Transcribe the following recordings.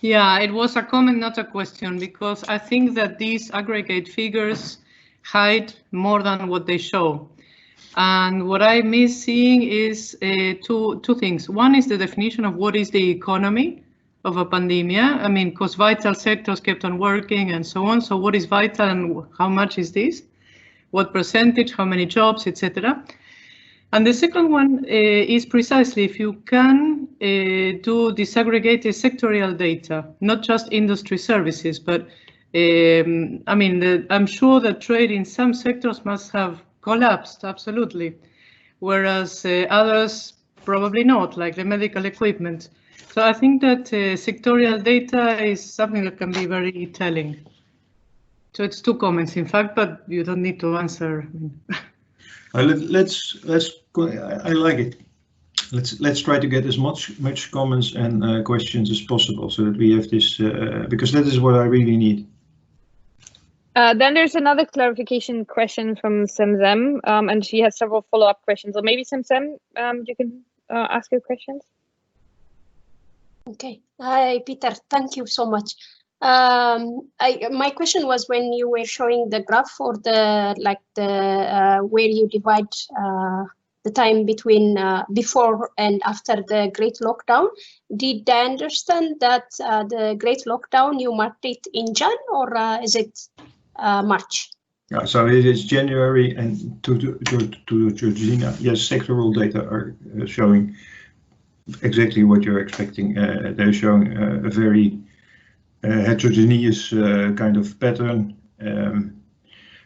Yeah, it was a comment, not a question, because I think that these aggregate figures hide more than what they show. And what I'm missing is two things. One is the definition of what is the economy of a pandemic. I mean, because vital sectors kept on working and so on. So what is vital and how much is this? What percentage, how many jobs, etc. And the second one is precisely if you can do disaggregated sectorial data, not just industry services, but I mean, I'm sure that trade in some sectors must have collapsed, absolutely, whereas others probably not, like the medical equipment. So I think that sectorial data is something that can be very telling. So it's two comments, in fact, but you don't need to answer. Let's go. I like it. Let's try to get as much comments and questions as possible, so that we have this because that is what I really need. Then there's another clarification question from Zemzem, and she has several follow-up questions. So maybe Zemzem, you can ask your questions. Okay. Hi, Peter. Thank you so much. My question was when you were showing the graph for the where you divide the time between before and after the Great Lockdown. Did I understand that the Great Lockdown you marked it in Jan, or is it March? Yeah, so it is January, and to Georgina, yes, sectoral data are showing exactly what you're expecting. They're showing a very heterogeneous kind of pattern.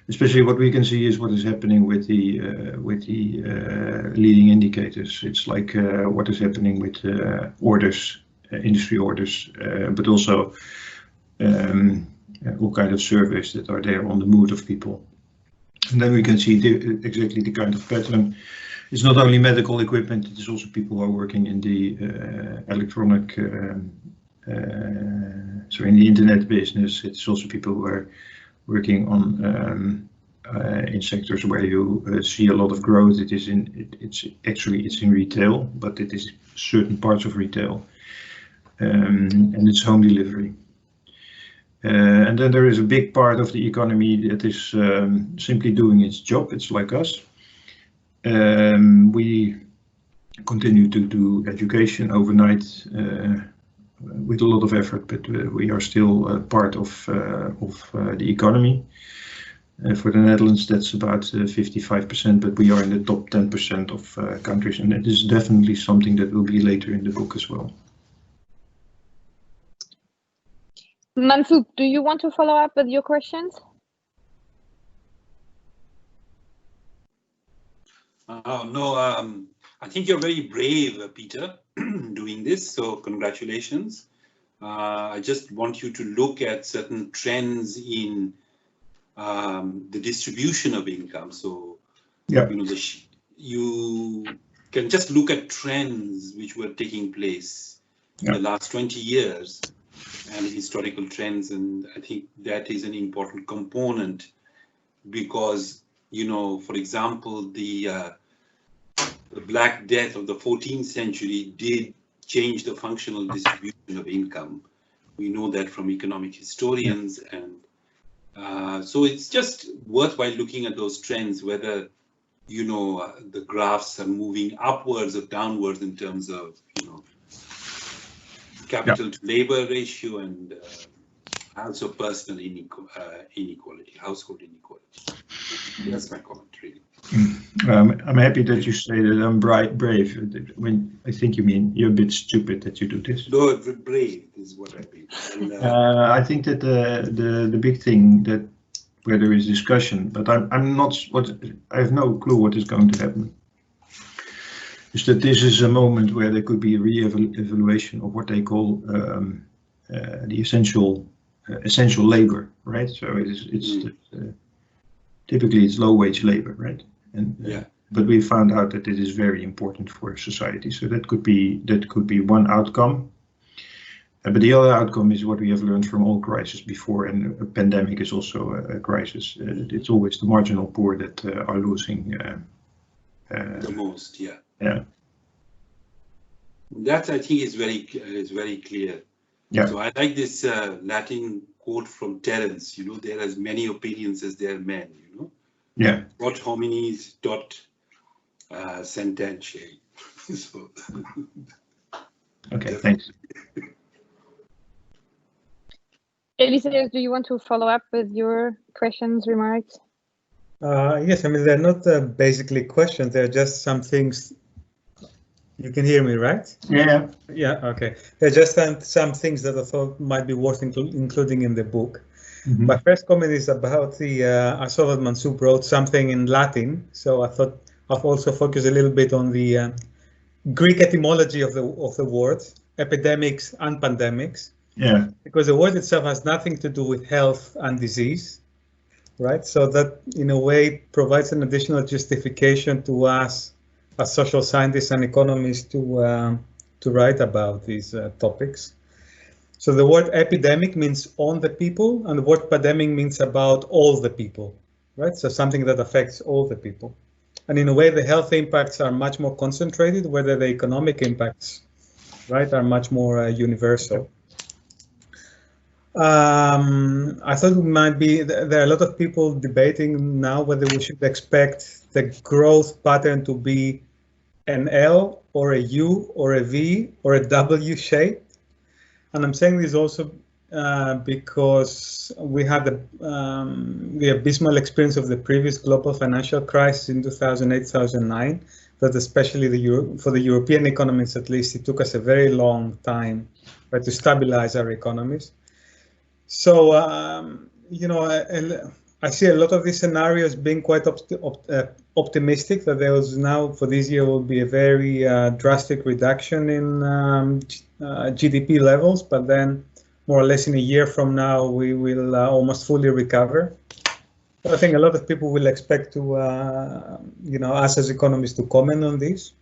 Especially what we can see is what is happening with the leading indicators. It's like what is happening with orders, industry orders, but also all kind of surveys that are there on the mood of people. And then we can see exactly the kind of pattern. It's not only medical equipment, it is also people who are working in the electronic, so in the internet business. It's also people who are working on in sectors where you see a lot of growth. It's in retail, but it is certain parts of retail, and it's home delivery. And then there is a big part of the economy that is simply doing its job. It's like us. We continue to do education overnight with a lot of effort, but we are still part of the economy. For the Netherlands, that's about 55%, but we are in the top 10% of countries, and it is definitely something that will be later in the book as well. Mansoob, do you want to follow up with your questions? No, I think you're very brave, Peter, doing this, so congratulations. I just want you to look at certain trends in the distribution of income. So, yeah, you can just look at trends which were taking place in the last 20 years and historical trends, and I think that is an important component because, you know, for example, the Black Death of the 14th century did change the functional distribution of income. We know that from economic historians, and so it's just worthwhile looking at those trends, whether, you know, the graphs are moving upwards or downwards in terms of, you know, capital to labor ratio and also personal inequality, household inequality. That's my comment, really. I'm happy that you say that I'm brave. When I think you mean you're a bit stupid that you do this. No, brave is what I mean. And, I think that the big thing that where there is discussion, but I'm not I have no clue what is going to happen. Is that this is a moment where there could be a re-evaluation of what they call the essential labor, right? So it's typically it's low wage labor, right? And but we found out that it is very important for society. So that could be one outcome. But the other outcome is what we have learned from all crises before, and a pandemic is also a crisis. It's always the marginal poor that are losing the most. Yeah. That I think is very clear. Yeah. So I like this Latin quote from Terence, you know, there are as many opinions as there are men, you know. Yeah. What homines dot sententiae. So, Okay, thanks. Elissaios, do you want to follow up with your questions, remarks? Yes, I mean, they're not basically questions, they're just some things. You can hear me, right? Yeah. Yeah, okay. They're just some things that I thought might be worth including in the book. Mm-hmm. My first comment is about the, I saw that Mansoob wrote something in Latin, so I thought I'll also focus a little bit on the Greek etymology of the word, epidemics and pandemics. Yeah. Because the word itself has nothing to do with health and disease, right? So that in a way provides an additional justification to us as social scientists and economists to write about these topics. So the word epidemic means on the people, and the word pandemic means about all the people, right? So something that affects all the people. And in a way, the health impacts are much more concentrated, whether the economic impacts, right, are much more universal. I thought it might be, there are a lot of people debating now whether we should expect the growth pattern to be an L or a U or a V or a W shape. And I'm saying this also because we had the abysmal experience of the previous global financial crisis in 2008-2009, that especially for the European economies at least, it took us a very long time to stabilize our economies. So, you know, I see a lot of these scenarios being quite optimistic, that there was now for this year will be a very drastic reduction in GDP levels, but then more or less in a year from now, we will almost fully recover. But I think a lot of people will expect to, you know, us as economists to comment on this.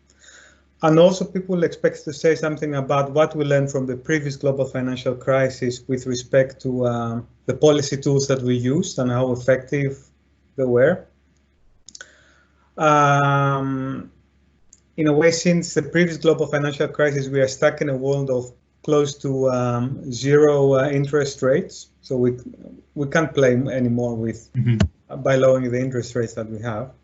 And also people expect to say something about what we learned from the previous global financial crisis with respect to the policy tools that we used and how effective they were. In a way, since the previous global financial crisis, we are stuck in a world of close to zero interest rates. So we can't play anymore with by lowering the interest rates that we have.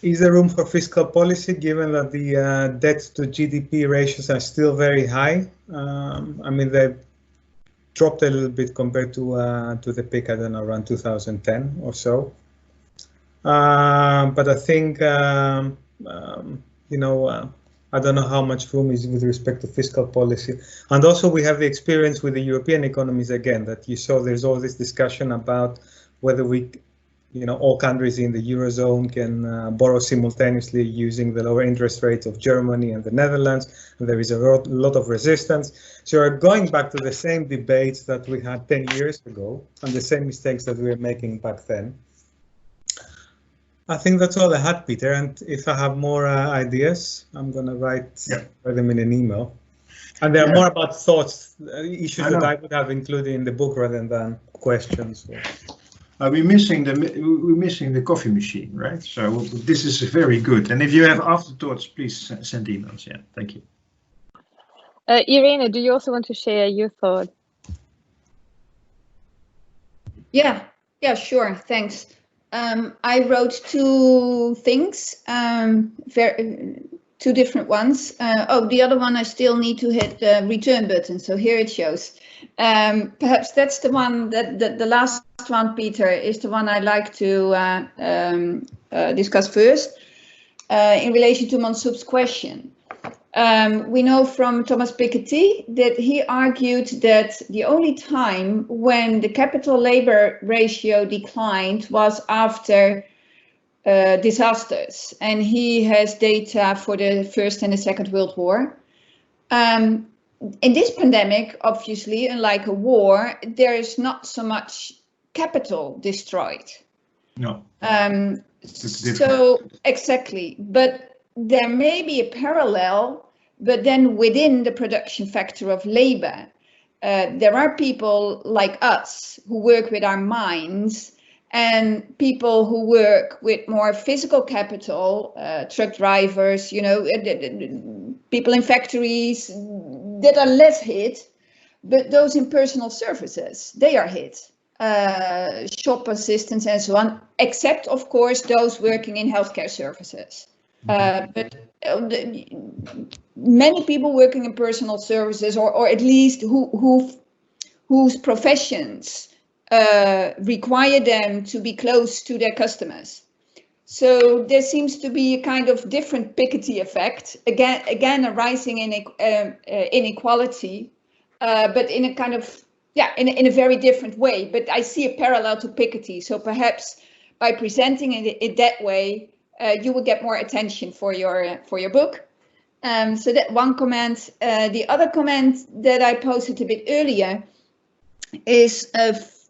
Is there room for fiscal policy given that the debt to GDP ratios are still very high? I mean, they've dropped a little bit compared to the peak, I don't know, around 2010 or so. But I think, you know, I don't know how much room is with respect to fiscal policy. And also we have the experience with the European economies again, that you saw there's all this discussion about whether we, you know, all countries in the Eurozone can borrow simultaneously using the lower interest rates of Germany and the Netherlands. And there is a lot of resistance. So we're going back to the same debates that we had 10 years ago and the same mistakes that we were making back then. I think that's all I had, Peter. And if I have more ideas, I'm going to write them in an email. And there are more about thoughts, issues that I would have included in the book rather than questions. We're missing the coffee machine, right? So this is very good. And if you have afterthoughts, please send emails. Yeah, thank you. Irene, do you also want to share your thought? Yeah, sure. Thanks. I wrote two things, two different ones. Oh, the other one I still need to hit the return button. So here it shows. Perhaps that's the one that the last one, Peter, is the one I'd like to discuss first in relation to Mansoob's question. We know from Thomas Piketty that he argued that the only time when the capital-labor ratio declined was after disasters, and he has data for the First and the Second World War. In this pandemic, obviously, unlike a war, there is not so much capital destroyed. No. So exactly, but there may be a parallel, but then within the production factor of labor, there are people like us who work with our minds and people who work with more physical capital, truck drivers, you know, people in factories that are less hit, but those in personal services, they are hit. Shop assistants and so on, except of course those working in healthcare services. But many people working in personal services, or at least whose professions require them to be close to their customers. So there seems to be a kind of different Piketty effect, again arising in inequality, but in a kind of, in a very different way. But I see a parallel to Piketty. So perhaps by presenting it that way, you will get more attention for your book. So that one comment. The other comment that I posted a bit earlier is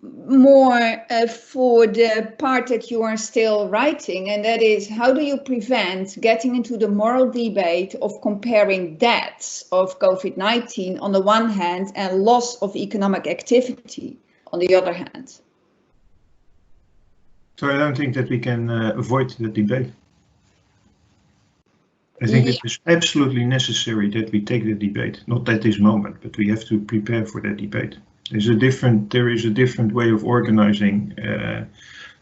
more for the part that you are still writing, and that is, how do you prevent getting into the moral debate of comparing deaths of COVID-19 on the one hand and loss of economic activity on the other hand? So I don't think that we can avoid the debate. I think it is absolutely necessary that we take the debate, not at this moment, but we have to prepare for that debate. There is a different way of organizing the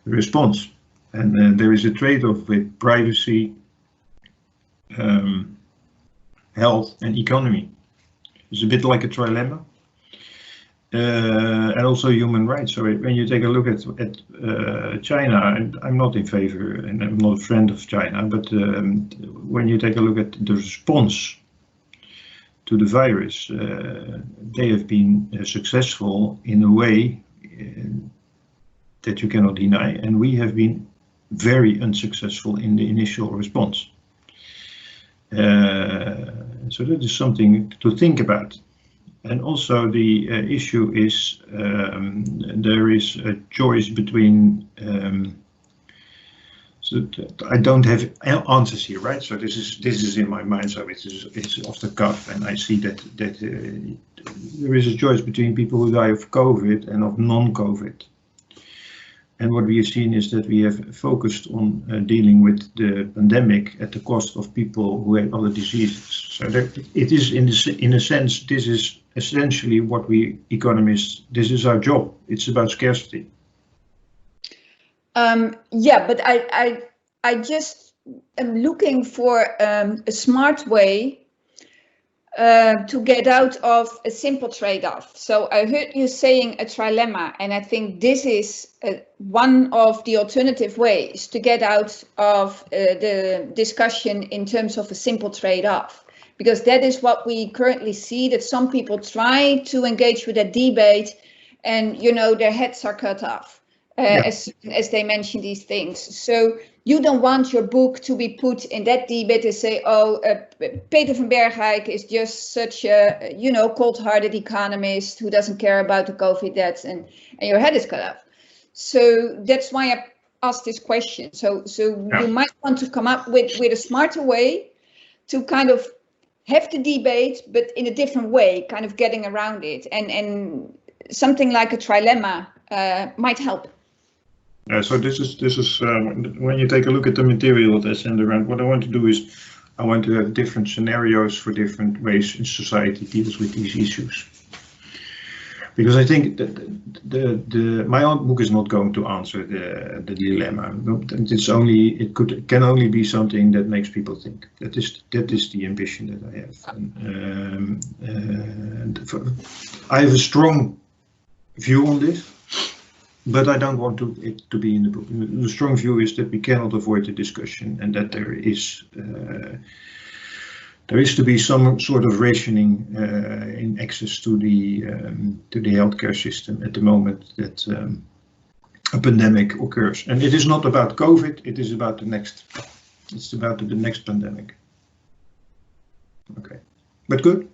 response, and there is a trade-off with privacy, health, and economy. It's a bit like a trilemma, and also human rights. So when you take a look at China, and I'm not in favor, and I'm not a friend of China, but when you take a look at the response to the virus, they have been successful in a way that you cannot deny, and we have been very unsuccessful in the initial response. So that is something to think about. And also the issue is there is a choice between so I don't have answers here, right? So this is in my mind, so it's off the cuff, and I see that there is a choice between people who die of COVID and of non-COVID. And what we have seen is that we have focused on dealing with the pandemic at the cost of people who have other diseases. So it is, in a sense, this is essentially what we economists, this is our job. It's about scarcity. Yeah, but I just am looking for a smart way to get out of a simple trade-off. So I heard you saying a trilemma, and I think this is one of the alternative ways to get out of the discussion in terms of a simple trade-off, because that is what we currently see, that some people try to engage with a debate and, you know, their heads are cut off. As they mention these things. So you don't want your book to be put in that debate and say, oh, Peter van Bergijk is just such a, you know, cold-hearted economist who doesn't care about the COVID deaths, and your head is cut off. So that's why I asked this question. So you might want to come up with a smarter way to kind of have the debate, but in a different way, kind of getting around it. And something like a trilemma might help. So this is when you take a look at the material that I send around, what I want to do is I want to have different scenarios for different ways in society deals with these issues. Because I think that my own book is not going to answer the dilemma. It can only be something that makes people think. That is the ambition that I have. And I have a strong view on this. But I don't want it to be in the book. The strong view is that we cannot avoid the discussion, and that there is to be some sort of rationing in access to the healthcare system at the moment that a pandemic occurs. And it is not about COVID. It is about the next. It's about the next pandemic. Okay, but good.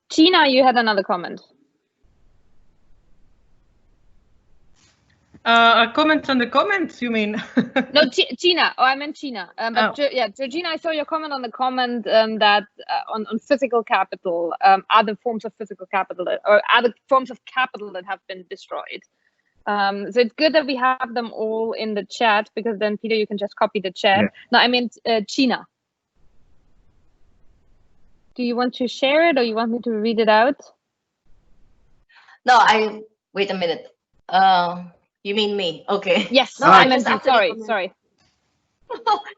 Gina, you had another comment. A comment on the comments, you mean? No, Gina. Oh, I meant Gina. Yeah, Georgina, I saw your comment on the comment that on physical capital, other forms of physical capital or other forms of capital that have been destroyed. So it's good that we have them all in the chat, because then Peter, you can just copy the chat. Yeah. No, I meant Gina. Do you want to share it or you want me to read it out? No, wait a minute. You mean me? Okay. Yes, No, I meant you. Sorry.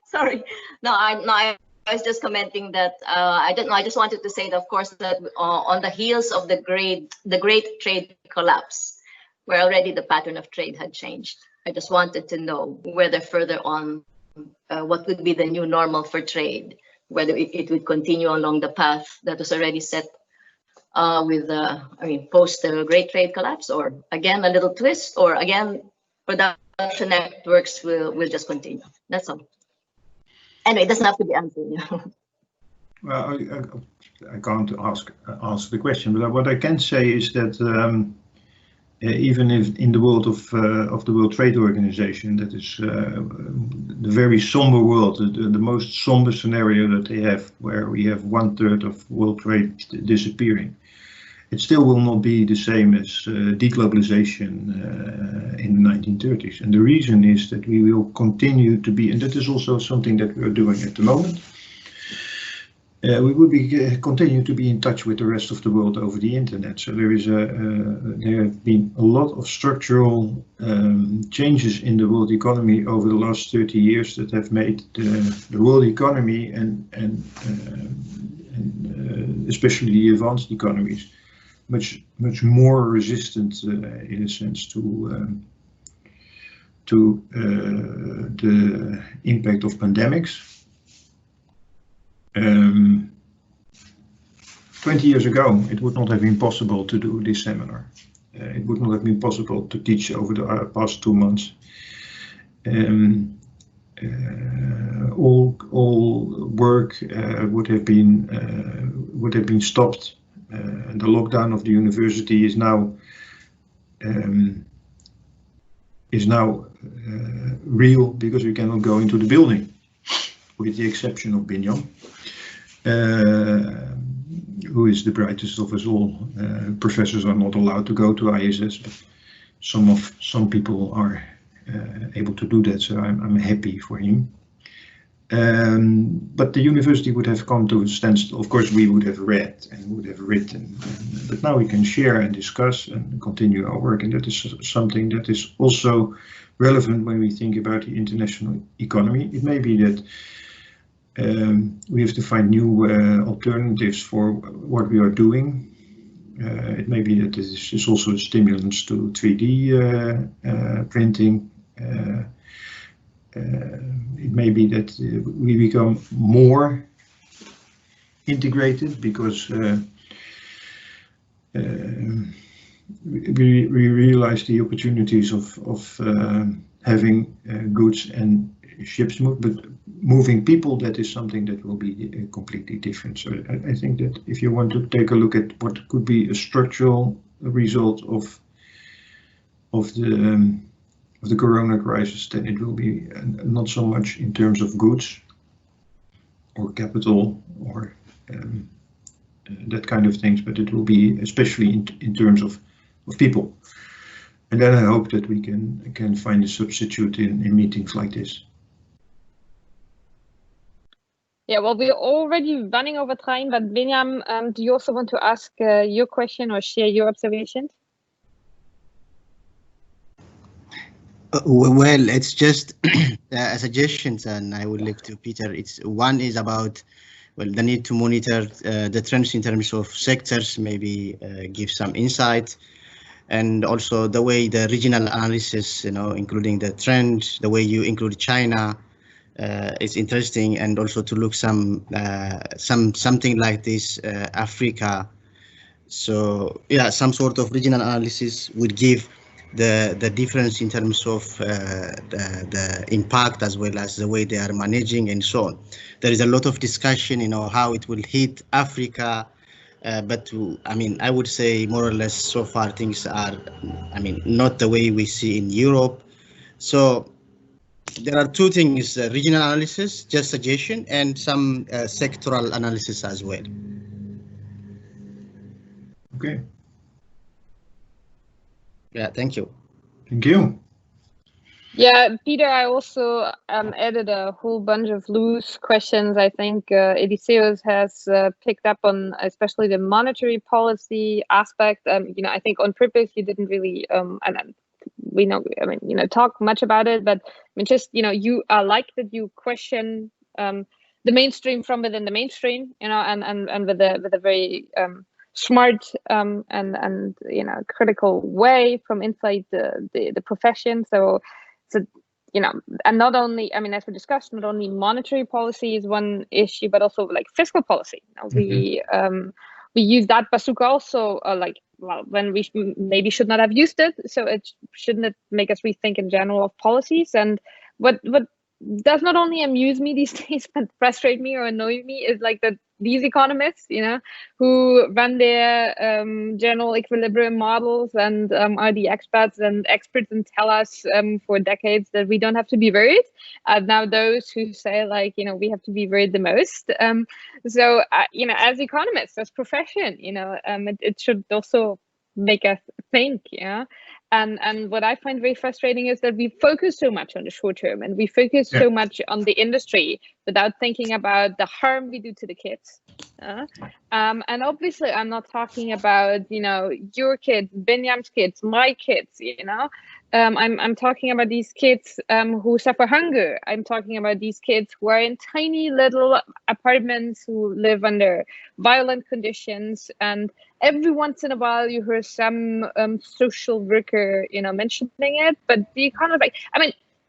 Sorry. No, I was just commenting that I don't know. I just wanted to say that, of course, that on the heels of the great trade collapse, where already the pattern of trade had changed. I just wanted to know whether further on, what would be the new normal for trade, whether it would continue along the path that was already set post the great trade collapse, or again a little twist, or again production networks will just continue. That's all. Anyway, it doesn't have to be answered. Well, I can't answer the question, but what I can say is that even if in the world of the World Trade Organization, that is the very somber world, the most somber scenario that they have, where we have 1/3 of world trade disappearing, it still will not be the same as deglobalization in the 1930s. And the reason is that we will continue to be, and that is also something that we are doing at the moment, we will be continue to be in touch with the rest of the world over the internet. So there have been a lot of structural changes in the world economy over the last 30 years that have made the world economy and especially the advanced economies much more resistant in a sense to the impact of pandemics. 20 years ago, it would not have been possible to do this seminar. It would not have been possible to teach over the past 2 months. All work would have been stopped. And the lockdown of the university is now real because we cannot go into the building, with the exception of Binyam, who is the brightest of us all. Professors are not allowed to go to ISS, but some people are able to do that, so I'm happy for him. But the university would have come to a standstill. Of course, we would have read and would have written, but now we can share and discuss and continue our work, and that is something that is also relevant when we think about the international economy. It may be that we have to find new alternatives for what we are doing. It may be that this is also a stimulus to 3D printing. It may be that we become more integrated because we realize the opportunities of having goods and ships move, but moving people, that is something that will be completely different. So I think that if you want to take a look at what could be a structural result of the corona crisis, then it will be not so much in terms of goods or capital or that kind of things, but it will be especially in terms of people. And then I hope that we can find a substitute in meetings like this. Yeah, well, we're already running over time, but Binyam, do you also want to ask your question or share your observations? Well, it's just a suggestion, and I would leave to Peter. One is about, well, the need to monitor the trends in terms of sectors, maybe give some insight, and also the way the regional analysis, including the trend, the way you include China, is interesting, and also to look something like this Africa. So yeah, some sort of regional analysis would give the difference in terms of the impact, as well as the way they are managing and so on. There is a lot of discussion, how it will hit Africa, but I would say more or less so far things are, not the way we see in Europe. So there are two things: regional analysis, just suggestion, and some sectoral analysis as well. Okay. Yeah, thank you. Thank you. Yeah, Peter, I also added a whole bunch of loose questions. I think Elissaios has picked up on especially the monetary policy aspect. I think on purpose he didn't really, and we know, talk much about it. But just you like that you question the mainstream from within the mainstream, and with a very smart and critical way from inside the profession. So, and not only, as we discussed, not only monetary policy is one issue, but also like fiscal policy. We use that bazooka also, when we maybe should not have used it. So it shouldn't make us rethink in general of policies. And what does not only amuse me these days, but frustrate me or annoy me is like that these economists, who run their general equilibrium models and are the experts and tell us for decades that we don't have to be worried. Now those who say we have to be worried the most. So as economists, as profession, it should also make us think, And what I find very frustrating is that we focus so much on the short term and we focus so much on the industry without thinking about the harm we do to the kids. And obviously, I'm not talking about your kids, Binyam's kids, my kids. I'm talking about these kids who suffer hunger. I'm talking about these kids who are in tiny little apartments, who live under violent conditions, and every once in a while you hear some social worker, mentioning it. But the economy,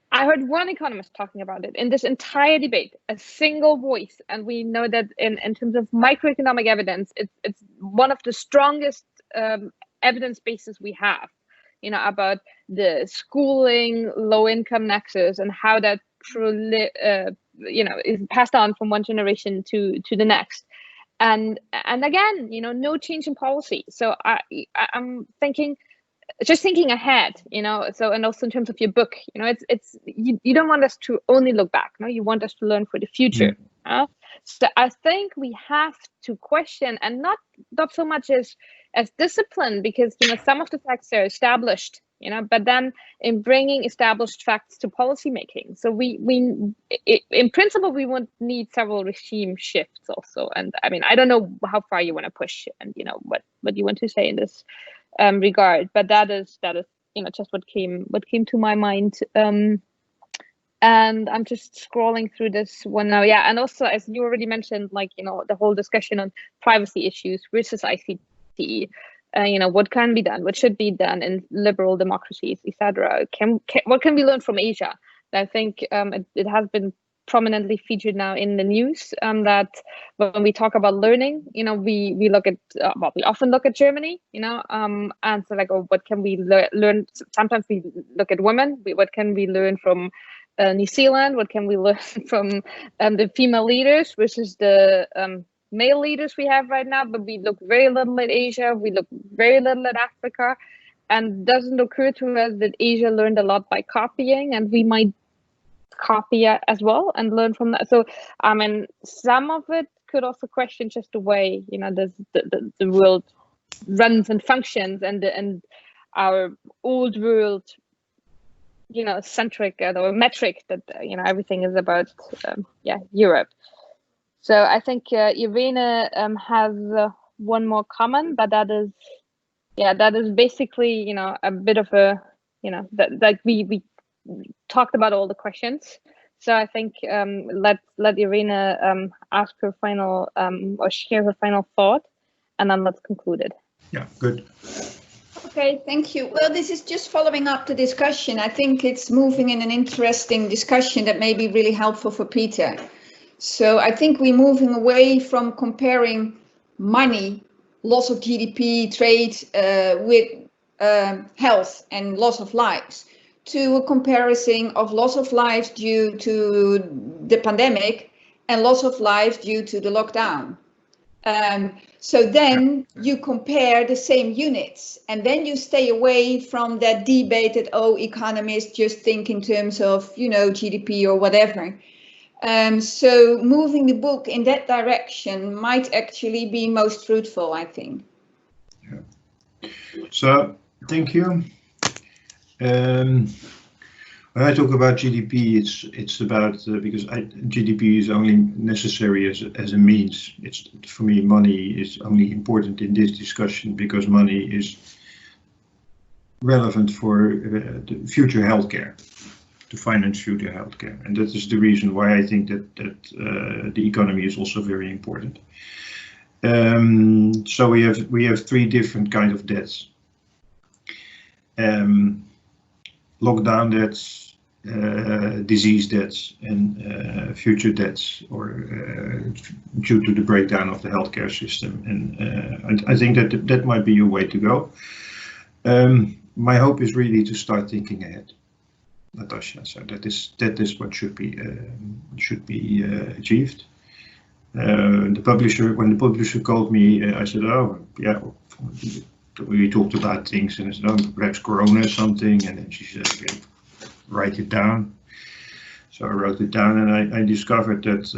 I heard one economist talking about it in this entire debate, a single voice. And we know that in terms of microeconomic evidence, it's one of the strongest evidence bases we have, about the schooling, low-income nexus and how that truly, is passed on from one generation to the next. And again, no change in policy. So I'm thinking ahead, so, and also in terms of your book, you don't want us to only look back, no, you want us to learn for the future. So I think we have to question, and not so much as discipline, because some of the facts are established, but then in bringing established facts to policy making. So we in principle we would need several regime shifts also. And I don't know how far you want to push, and what you want to say in this regard, but that is just what came to my mind. And I'm just scrolling through this one now. Yeah, and also, as you already mentioned, the whole discussion on privacy issues versus ICT. What can be done, what should be done in liberal democracies, etc. What can we learn from Asia? I think it has been prominently featured now in the news, that when we talk about learning, we look at we often look at Germany, and so what can we learn? Sometimes we look at women. What can we learn from New Zealand? What can we learn from the female leaders versus the male leaders we have right now? But we look very little at Asia. We look very little at Africa, and doesn't occur to us that Asia learned a lot by copying, and we might copy as well and learn from that. So some of it could also question just the way the world runs and functions, and our old world centric or metric that everything is about Europe. So I think Irene has one more comment, but that is basically a bit of a that we talked about all the questions. So I think let Irene ask her final or share her final thought, and then let's conclude it. Yeah, good. Okay, thank you. Well, this is just following up the discussion. I think it's moving in an interesting discussion that may be really helpful for Peter. So I think we're moving away from comparing money, loss of GDP, trade with health and loss of lives, to a comparison of loss of lives due to the pandemic and loss of lives due to the lockdown. So then you compare the same units, and then you stay away from that debate that, economists just think in terms of, GDP or whatever. So moving the book in that direction might actually be most fruitful, I think. Yeah. So, thank you. When I talk about GDP, it's about because GDP is only necessary as a means. It's, for me, money is only important in this discussion because money is relevant for the future healthcare, to finance future healthcare, and that is the reason why I think that the economy is also very important. So we have three different kinds of debts: lockdown debts, disease debts, and future debts, or due to the breakdown of the healthcare system. And I think that might be a way to go. My hope is really to start thinking ahead, Natascha. So that is what should be achieved. When the publisher called me, I said, "Oh, yeah." We talked about things, and I said, "Oh, perhaps Corona or something." And then she said, "Okay, write it down." So I wrote it down, and I discovered that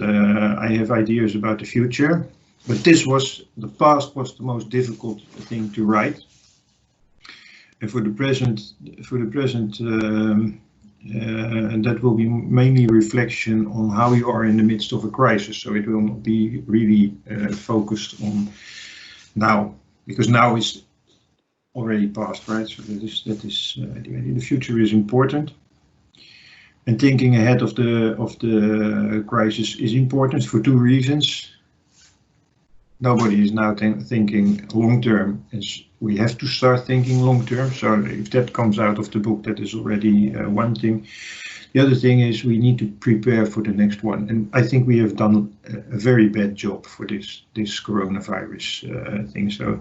I have ideas about the future, but the past was the most difficult thing to write. And for the present, that will be mainly reflection on how you are in the midst of a crisis. So it will not be really focused on now, because now is already past, right? So that is the future is important, and thinking ahead of the crisis is important for two reasons. Nobody is now thinking long term. We have to start thinking long term. So if that comes out of the book, that is already one thing. The other thing is we need to prepare for the next one. And I think we have done a very bad job for this coronavirus thing. So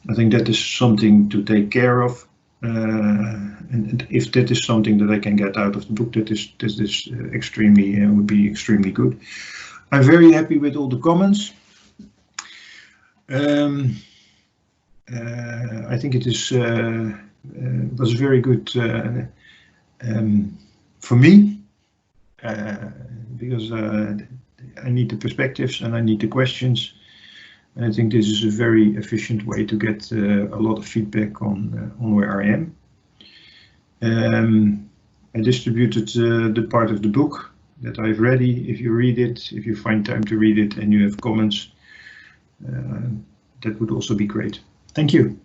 I think that is something to take care of. And if that is something that I can get out of the book, that is extremely would be extremely good. I'm very happy with all the comments. I think it was very good for me because I need the perspectives and I need the questions. And I think this is a very efficient way to get a lot of feedback on where I am. I distributed the part of the book that I've ready. If you read it, if you find time to read it and you have comments, that would also be great. Thank you.